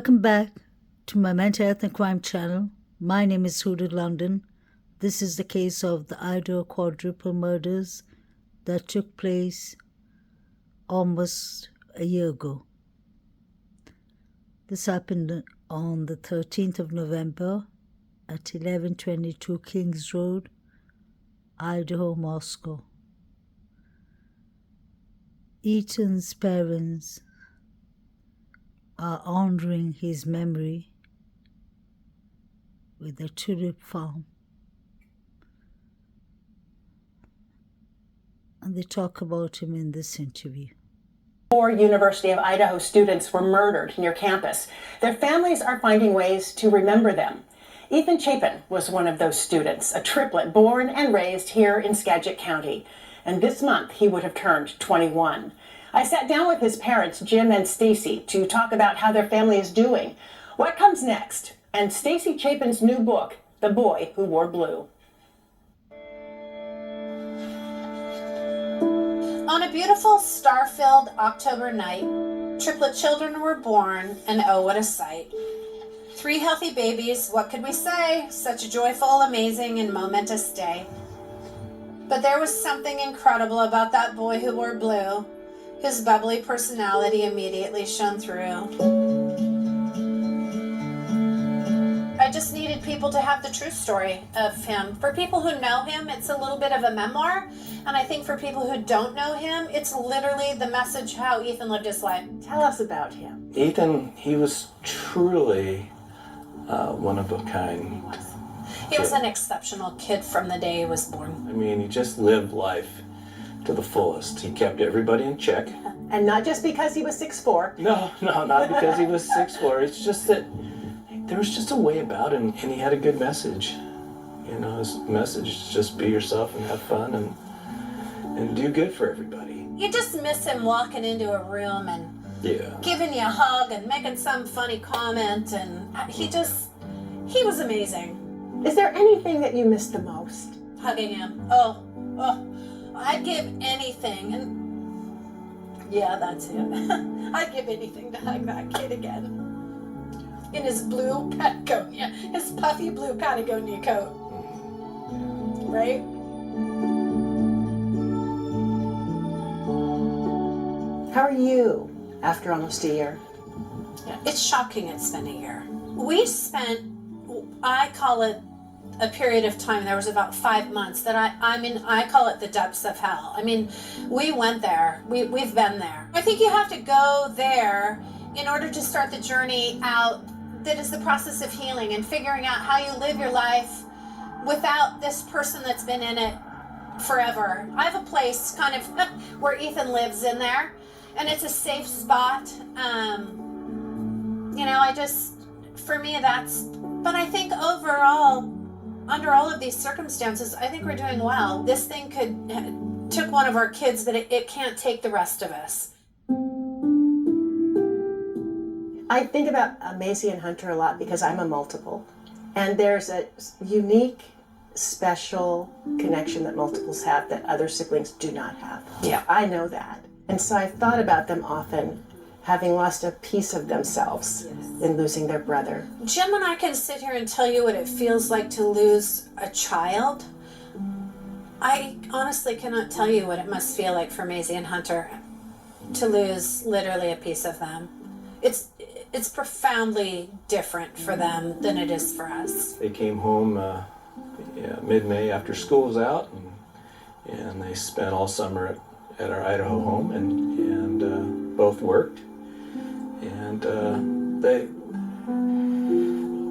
Welcome back to my mental health and crime channel. My name is Huda London. This is the case of the Idaho quadruple murders that took place almost a year ago. This happened on the 13th of November at 1122 Kings Road, Idaho, Moscow. Ethan's parents are honoring his memory with a tulip farm. And they talk about him in this interview. 4 University of Idaho students were murdered near campus. Their families are finding ways to remember them. Ethan Chapin was one of those students, a triplet born and raised here in Skagit County. And this month he would have turned 21. I sat down with his parents, Jim and Stacy, to talk about how their family is doing, what comes next, and Stacy Chapin's new book, The Boy Who Wore Blue. On a beautiful star-filled October night, triplet children were born, and oh, what a sight. 3 healthy babies, what could we say? Such a joyful, amazing, and momentous day. But there was something incredible about that boy who wore blue. His bubbly personality immediately shone through. I just needed people to have the true story of him. For people who know him, it's a little bit of a memoir. And I think for people who don't know him, it's literally the message how Ethan lived his life. Tell us about him. Ethan, he was truly one of a kind. He was an exceptional kid from the day he was born. I mean, he just lived life to the fullest. He kept everybody in check. And not just because he was 6'4". No, not because he was 6'4". It's just that there was just a way about him, and he had a good message. You know, his message is just be yourself and have fun and do good for everybody. You just miss him walking into a room and giving you a hug and making some funny comment, and he was amazing. Is there anything that you miss the most? Hugging him. Oh, I'd give anything, and yeah, that's it. I'd give anything to hug that kid again. In his blue Patagonia, his puffy blue Patagonia coat. Right? How are you after almost a year? Yeah, it's shocking it's been a year. We spent, I call it a period of time, there was about 5 months that I call it the depths of hell. I mean, we went there, we've been there. I think you have to go there in order to start the journey out that is the process of healing and figuring out how you live your life without this person that's been in it forever. I have a place kind of where Ethan lives in there, and it's a safe spot. You know, for me that's, but I think overall, under all of these circumstances, I think we're doing well. This thing took one of our kids, but it can't take the rest of us. I think about Maisie and Hunter a lot because I'm a multiple. And there's a unique, special connection that multiples have that other siblings do not have. Yeah. I know that. And so I've thought about them often having lost a piece of themselves in losing their brother. Jim and I can sit here and tell you what it feels like to lose a child. I honestly cannot tell you what it must feel like for Maisie and Hunter to lose literally a piece of them. It's profoundly different for them than it is for us. They came home mid-May after school was out, and they spent all summer at our Idaho home, and both worked. And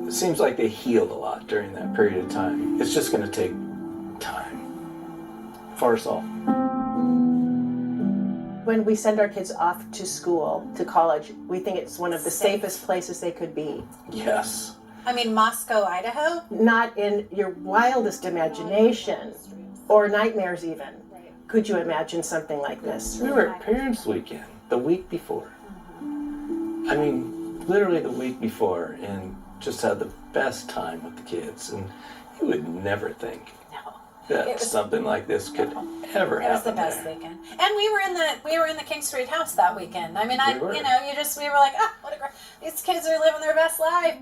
it seems like they healed a lot during that period of time. It's just going to take time for us all. When we send our kids off to school, to college, we think it's one of the safest places they could be. Yes. I mean, Moscow, Idaho? Not in your wildest imagination, or nightmares even. Could you imagine something like this? We were at Parents' Weekend the week before. I mean, literally the week before, and just had the best time with the kids. And you would never think that something like this could ever happen. It was the best there. weekend, and we were in the King Street house that weekend. I mean, We were. we were like, what a great, these kids are living their best life.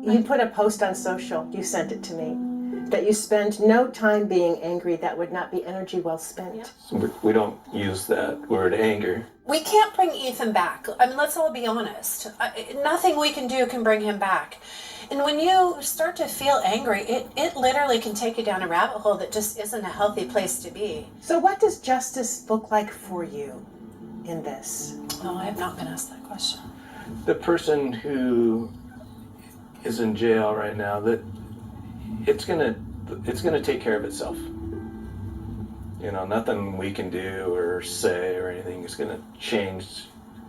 You put a post on social, you sent it to me, that you spend no time being angry. That would not be energy well spent. Yeah. So we don't use that word anger. We can't bring Ethan back. I mean, let's all be honest. Nothing we can do can bring him back. And when you start to feel angry, it literally can take you down a rabbit hole that just isn't a healthy place to be. So what does justice look like for you in this? Oh, I have not been asked that question. The person who is in jail right now, that it's gonna take care of itself. You know, nothing we can do or say or anything is gonna change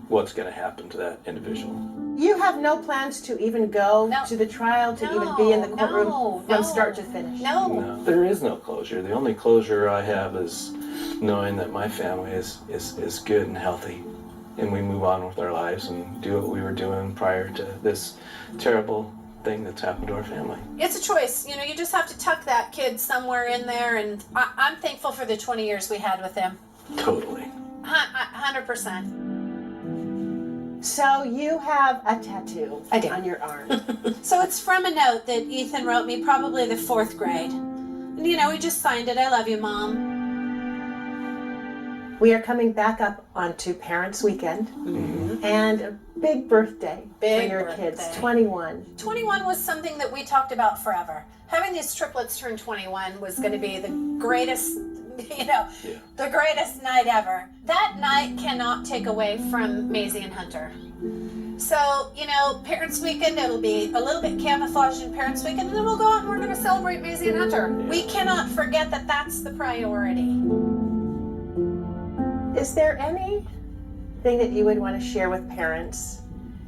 what's gonna happen to that individual. You have no plans to even go No. to the trial, to even be in the courtroom from start to finish? No. There is no closure. The only closure I have is knowing that my family is good and healthy, and we move on with our lives and do what we were doing prior to this terrible thing that's happened to our family. It's a choice. You know, you just have to tuck that kid somewhere in there, and I'm thankful for the 20 years we had with him. Totally. 100%. So you have a tattoo I do. on your arm. So it's from a note that Ethan wrote me probably the 4th grade. And, you know, he just signed it, "I love you, Mom." We are coming back up onto Parents' Weekend and a big birthday Big for your birthday. kids, 21. 21 was something that we talked about forever. Having these triplets turn 21 was going to be the greatest, the greatest night ever. That night cannot take away from Maisie and Hunter. So, Parents' Weekend, it'll be a little bit camouflaged in Parents' Weekend, and then we'll go out and we're going to celebrate Maisie and Hunter. We cannot forget that that's the priority. Is there anything that you would want to share with parents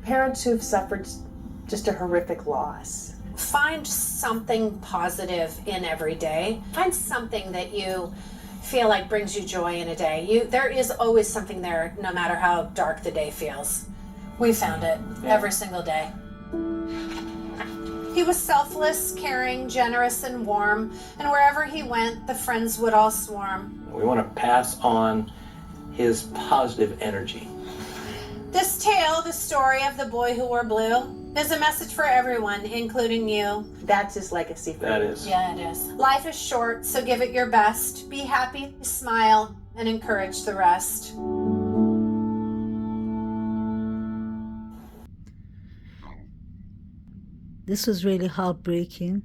who've suffered just a horrific loss? Find something positive in every day. Find something that you feel like brings you joy in a day. There is always something there, no matter how dark the day feels. We found it every single day. He was selfless, caring, generous, and warm, and wherever he went, the friends would all swarm. We want to pass on his positive energy. This tale, the story of the boy who wore blue, is a message for everyone, including you. That's his legacy for That you. is. Yeah, it is. Life is short, so give it your best. Be happy, smile, and encourage the rest. This was really heartbreaking,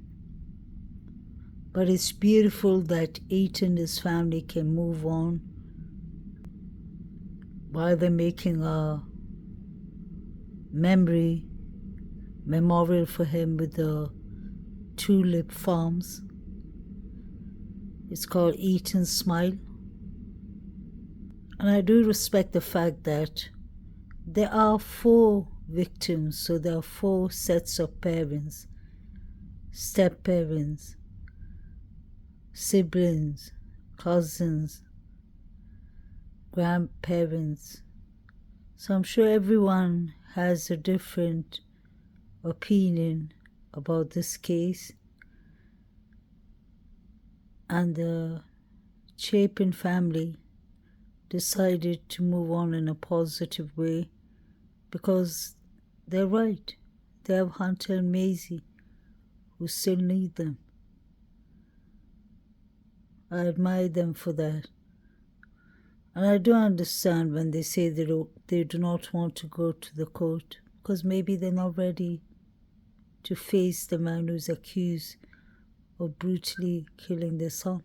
but it's beautiful that Ethan and his family can move on while they're making a memorial for him with the tulip farms. It's called Ethan's Smile. And I do respect the fact that there are 4 victims, so there are 4 sets of parents, step-parents, siblings, cousins, grandparents. So I'm sure everyone has a different opinion about this case. And the Chapin family decided to move on in a positive way because they're right. They have Hunter and Maisie who still need them. I admire them for that. And I do understand when they say they do not want to go to the court because maybe they're not ready to face the man who's accused of brutally killing their son,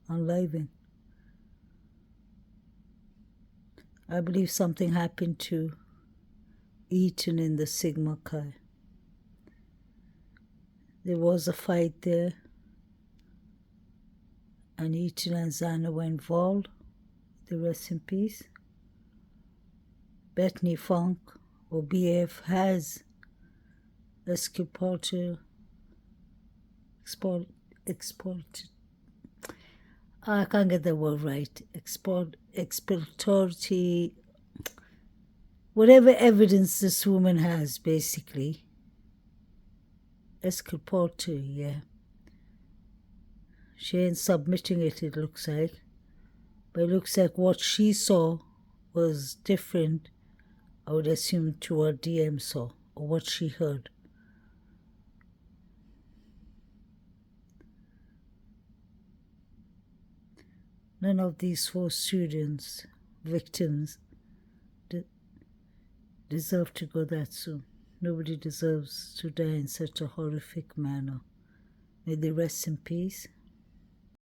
unliving. I believe something happened to Ethan in the Sigma Chi. There was a fight there, and Ethan and Xana were involved. They rest in peace. Bethany Funk, or BF, has I can't get the word right. Expulsory, whatever evidence this woman has, basically, exculpatory, yeah. She ain't submitting it, it looks like. But it looks like what she saw was different, I would assume, to what DM saw, or what she heard. None of these 4 students, victims, deserve to go that soon. Nobody deserves to die in such a horrific manner. May they rest in peace.